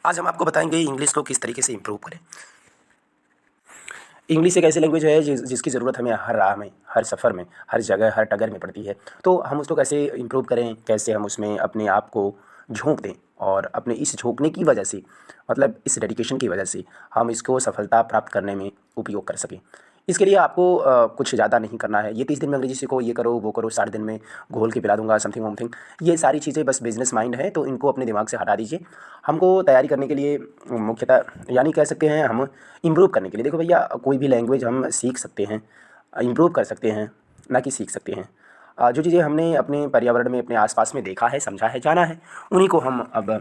आज हम आपको बताएंगे इंग्लिश को किस तरीके से इम्प्रूव करें। इंग्लिश एक ऐसी लैंग्वेज है जिसकी ज़रूरत हमें हर राह में, हर सफ़र में, हर जगह, हर टगर में पड़ती है। तो हम उसको कैसे इम्प्रूव करें, कैसे हम उसमें अपने आप को झोंक दें और अपने इस झोंकने की वजह से, मतलब इस डेडिकेशन की वजह से हम इसको सफलता प्राप्त करने में उपयोग कर सकें। इसके लिए आपको कुछ ज़्यादा नहीं करना है। ये 30 दिन में अंग्रेजी सीखो, ये करो, वो करो, 60 दिन में घोल के पिला दूँगा, समथिंग वमथिंग, ये सारी चीज़ें बस बिज़नेस माइंड है, तो इनको अपने दिमाग से हटा दीजिए। हमको तैयारी करने के लिए मुख्यतः यानी कह सकते हैं हम इम्प्रूव करने के लिए, देखो भैया, कोई भी लैंग्वेज हम सीख सकते हैं, इम्प्रूव कर सकते हैं, ना कि सीख सकते हैं। जो चीज़ें हमने अपने पर्यावरण में, अपने आस-पास में देखा है, समझा है, जाना है, उन्हीं को हम अब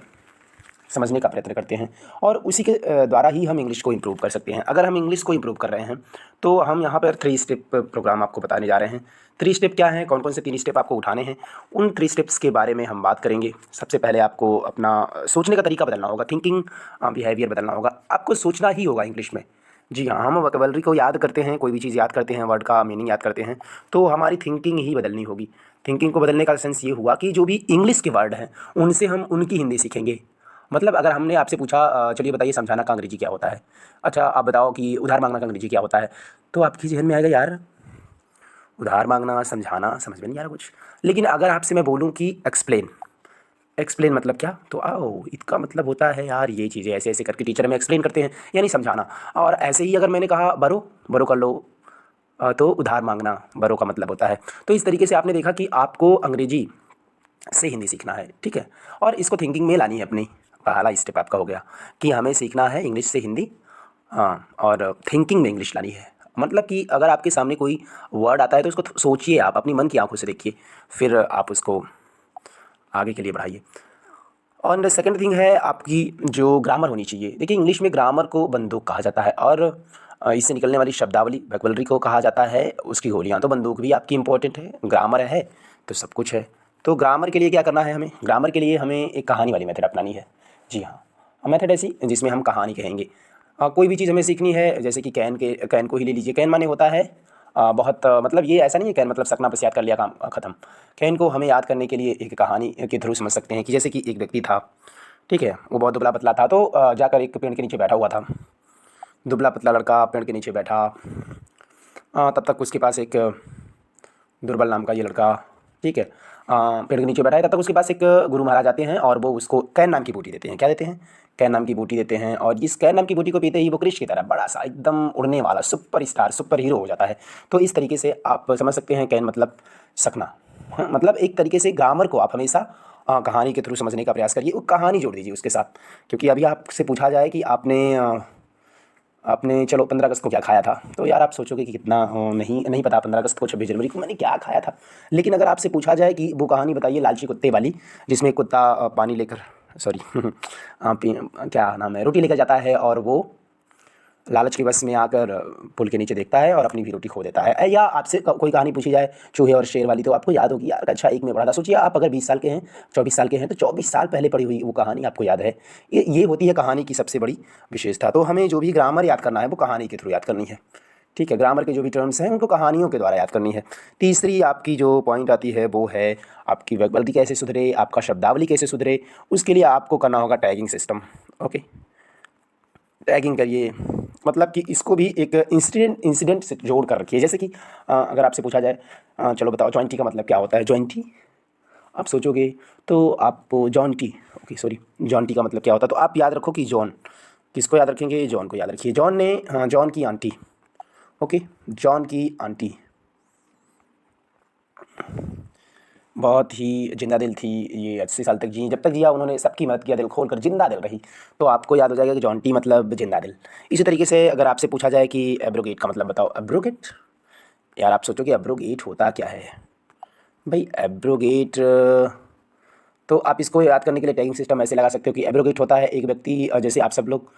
समझने का प्रयत्न करते हैं और उसी के द्वारा ही हम इंग्लिश को इम्प्रूव कर सकते हैं। अगर हम इंग्लिश को इम्प्रूव कर रहे हैं तो हम यहाँ पर 3 स्टेप प्रोग्राम आपको बताने जा रहे हैं। 3 स्टेप क्या हैं, कौन-कौन से 3 स्टेप आपको उठाने हैं, उन 3 स्टेप्स के बारे में हम बात करेंगे। सबसे पहले आपको अपना सोचने का तरीका बदलना होगा, थिंकिंग बिहेवियर बदलना होगा। आपको सोचना ही होगा इंग्लिश में। जी हाँ, हम वोकैब्युलरी को याद करते हैं, कोई भी चीज़ याद करते हैं, वर्ड का मीनिंग याद करते हैं, तो हमारी थिंकिंग ही बदलनी होगी। थिंकिंग को बदलने का सेंस ये हुआ कि जो भी इंग्लिश के वर्ड हैं, उनसे हम उनकी हिंदी सीखेंगे। मतलब अगर हमने आपसे पूछा चलिए बताइए समझाना का अंग्रेजी क्या होता है? अच्छा आप बताओ कि उधार माँगना का अंग्रेजी क्या होता है? तो आपके ज़हन में आएगा यार, उधार माँगना, समझाना, समझ में नहीं आ रहा कुछ। लेकिन अगर आपसे मैं बोलूँ कि एक्सप्लेन, एक्सप्लेन मतलब क्या? तो आओ, इसका मतलब होता है यार ये चीज़ें ऐसे-ऐसे करके टीचर हमें एक्सप्लेन करते हैं, यानी समझाना। और ऐसे ही अगर मैंने कहा बोरो, बोरो कर लो, तो उधार माँगना, बोरो का मतलब होता है। तो इस तरीके से आपने देखा कि आपको अंग्रेजी से हिंदी सीखना है, ठीक है? और इसको थिंकिंग में लानी है अपनी। पहला स्टेप आपका हो गया कि हमें सीखना है इंग्लिश से हिंदी, हाँ, और थिंकिंग में इंग्लिश लानी है। मतलब कि अगर आपके सामने कोई वर्ड आता है तो उसको सोचिए, आप अपनी मन की आँखों से देखिए, फिर आप उसको आगे के लिए बढ़ाइए। और सेकंड थिंग है आपकी जो ग्रामर होनी चाहिए। देखिए इंग्लिश में ग्रामर को बंदूक कहा जाता है और इससे निकलने वाली शब्दावली वोकैब्युलरी को कहा जाता है उसकी गोलियाँ। तो बंदूक भी आपकी इम्पोर्टेंट है, ग्रामर है तो सब कुछ है। तो ग्रामर के लिए क्या करना है हमें? ग्रामर के लिए हमें एक कहानी वाली मेथड अपनानी है। जी हाँ, मेथड ऐसी जिसमें हम कहानी कहेंगे। कोई भी चीज़ हमें सीखनी है, जैसे कि कैन को ही ले लीजिए। कैन माने होता है बहुत मतलब ये ऐसा नहीं है कैन मतलब सकना बस याद कर लिया काम ख़त्म। कैन को हमें याद करने के लिए एक कहानी के थ्रू समझ सकते हैं कि जैसे कि एक व्यक्ति था, ठीक है? वो बहुत दुबला-पतला था, तो जाकर एक पेड़ के नीचे बैठा हुआ था। दुबला-पतला लड़का पेड़ के नीचे बैठा। तब तक उसके पास एक दुर्बल नाम का ये लड़का, ठीक है, पेड़ के नीचे बैठा है। तब तक उसके पास एक गुरु महाराज आते हैं और वो उसको कैन नाम की बूटी देते हैं। क्या देते हैं? कैन नाम की बूटी देते हैं और इस कैन नाम की बूटी को पीते ही वो कृष की तरह बड़ा-सा एकदम उड़ने वाला सुपर स्टार, सुपर हीरो हो जाता है। तो इस तरीके से आप समझ सकते हैं कैन मतलब सकना। हाँ, मतलब एक तरीके से ग्रामर को आप हमेशा कहानी के थ्रू समझने का प्रयास करिए। वो कहानी जोड़ दीजिए उसके साथ, क्योंकि अभी आपसे पूछा जाए कि आपने चलो 15 अगस्त को क्या खाया था? तो यार आप सोचोगे कि कितना नहीं नहीं पता 15 अगस्त को, 26 जनवरी को मैंने क्या खाया था। लेकिन अगर आपसे पूछा जाए कि वो कहानी बताइए लालची कुत्ते वाली, जिसमें कुत्ता पानी लेकर, सॉरी क्या नाम है, रोटी लेकर जाता है और वो लालच के वश में आकर पुल के नीचे देखता है और अपनी भी रोटी खो देता है। या आपसे कोई कहानी पूछी जाए चूहे और शेर वाली, तो आपको याद होगी यार, अच्छा एक में पढ़ा था। सोचिए आप अगर 20 साल के हैं, 24 साल के हैं, तो 24 साल पहले पढ़ी हुई वो कहानी आपको याद है। ये होती है कहानी की सबसे बड़ी विशेषता। तो हमें जो भी ग्रामर याद करना है वो कहानी के थ्रू याद करनी है, ठीक है? ग्रामर के जो भी टर्म्स हैं उनको कहानियों के द्वारा याद करनी है। तीसरी आपकी जो पॉइंट आती है वो है आपकी वोकैब्युलरी कैसे सुधरे, आपका शब्दावली कैसे सुधरे। उसके लिए आपको करना होगा टैगिंग सिस्टम। ओके, टैगिंग करिए, मतलब कि इसको भी एक इंसिडेंट से जोड़ कर रखिए। जैसे कि अगर आपसे पूछा जाए चलो बताओ जॉइंटी का मतलब क्या होता है? जॉइंटी आप सोचोगे तो आप जॉन्टी, ओके सॉरी, जॉन्टी का मतलब क्या होता है? तो आप याद रखो कि जॉन, किसको याद रखेंगे? जॉन को याद रखिए। जॉन ने जॉन की आंटी, ओके, जॉन की आंटी बहुत ही जिंदा दिल थी। ये 80 साल तक जी, जब तक जिया उन्होंने सबकी मदद किया, दिल खोल कर, जिंदा दिल रही। तो आपको याद हो जाएगा कि जॉन्टी मतलब जिंदा दिल। इसी तरीके से अगर आपसे पूछा जाए कि एब्रोगेट का मतलब बताओ, एब्रोगेट, यार आप सोचो कि एब्रोगेट होता क्या है? भाई एब्रोगेट, तो आप इसको याद करने के लिए टैगिंग सिस्टम ऐसे लगा सकते हो कि एब्रोगेट होता है एक व्यक्ति, जैसे आप सब लोग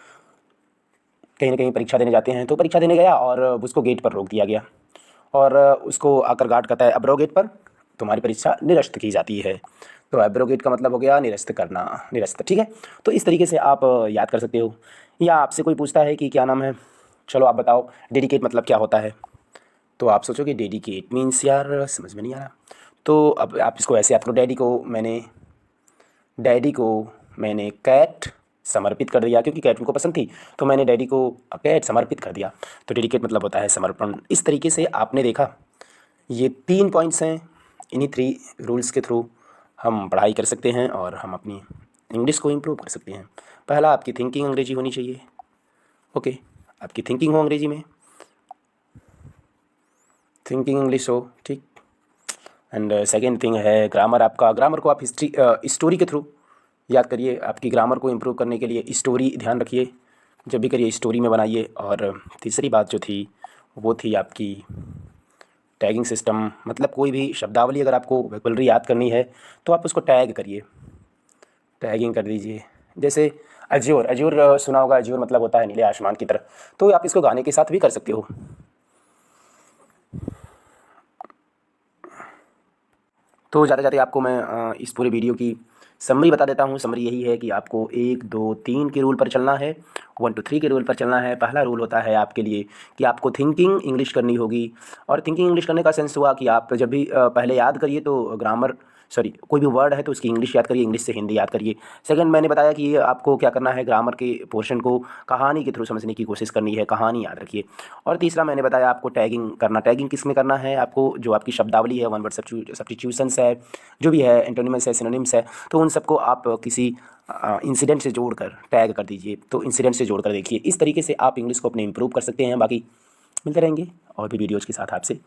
कहीं ना कहीं परीक्षा देने जाते हैं, तो परीक्षा देने गया और उसको गेट पर रोक दिया गया और उसको आकर गार्ड कहता है एब्रोगेट पर तुम्हारी परीक्षा निरस्त की जाती है। तो एब्रोगेट का मतलब हो गया निरस्त करना, निरस्त, ठीक है? तो इस तरीके से आप याद कर सकते हो। या आपसे कोई पूछता है कि क्या नाम है, चलो आप बताओ डेडिकेट मतलब क्या होता है? तो आप सोचोगे डेडिकेट मीन्स यार समझ में नहीं आ रहा। तो अब आप इसको ऐसे याद करो, डैडी को मैंने कैट समर्पित कर दिया, क्योंकि कैट उनको पसंद थी तो मैंने डैडी को कैट समर्पित कर दिया। तो डेडिकेट मतलब होता है समर्पण। इस तरीके से आपने देखा ये 3 पॉइंट्स हैं। इन्हीं 3 रूल्स के थ्रू हम पढ़ाई कर सकते हैं और हम अपनी इंग्लिश को इम्प्रूव कर सकते हैं। पहला, आपकी थिंकिंग अंग्रेजी होनी चाहिए। ओके, आपकी थिंकिंग हो अंग्रेजी में, थिंकिंग इंग्लिश हो, ठीक। एंड सेकेंड थिंग है ग्रामर। आपका ग्रामर को आप स्टोरी के थ्रू याद करिए। आपकी ग्रामर को इम्प्रूव करने के लिए स्टोरी ध्यान रखिए, जब भी करिए स्टोरी में बनाइए। और तीसरी बात जो थी वो थी आपकी टैगिंग सिस्टम। मतलब कोई भी शब्दावली अगर आपको वोकैबुलरी याद करनी है तो आप उसको टैग करिए, टैगिंग कर दीजिए। जैसे अज्योर, अज्योर सुना होगा, अज्योर मतलब होता है नीले आसमान की तरह। तो आप इसको गाने के साथ भी कर सकते हो। तो जाते जाते आपको मैं इस पूरे वीडियो की समरी बता देता हूँ। समरी यही है कि आपको 1, 2, 3 के रूल पर चलना है, 1 to 3 के रूल पर चलना है। पहला रूल होता है आपके लिए कि आपको थिंकिंग इंग्लिश करनी होगी। और थिंकिंग इंग्लिश करने का सेंस हुआ कि आप जब भी पहले याद करिए तो ग्रामर, सॉरी, कोई भी वर्ड है तो उसकी इंग्लिश याद करिए, इंग्लिश से हिंदी याद करिए। सेकंड, मैंने बताया कि आपको क्या करना है, ग्रामर के पोर्शन को कहानी के थ्रू समझने की कोशिश करनी है, कहानी याद रखिए। और तीसरा मैंने बताया आपको टैगिंग करना। टैगिंग किस में करना है, आपको जो आपकी शब्दावली है, वन वर्ड सब्स्टिट्यूशंस है, जो भी है, एंटोनिमस है, सिनोनिम्स है, तो उन सबको आप किसी इंसिडेंट से जोड़कर टैग कर दीजिए। तो इंसिडेंट से जोड़कर देखिए, इस तरीके से आप इंग्लिश को अपने इम्प्रूव कर सकते हैं। बाकी मिलते रहेंगे और भी वीडियोज़ के साथ आपसे।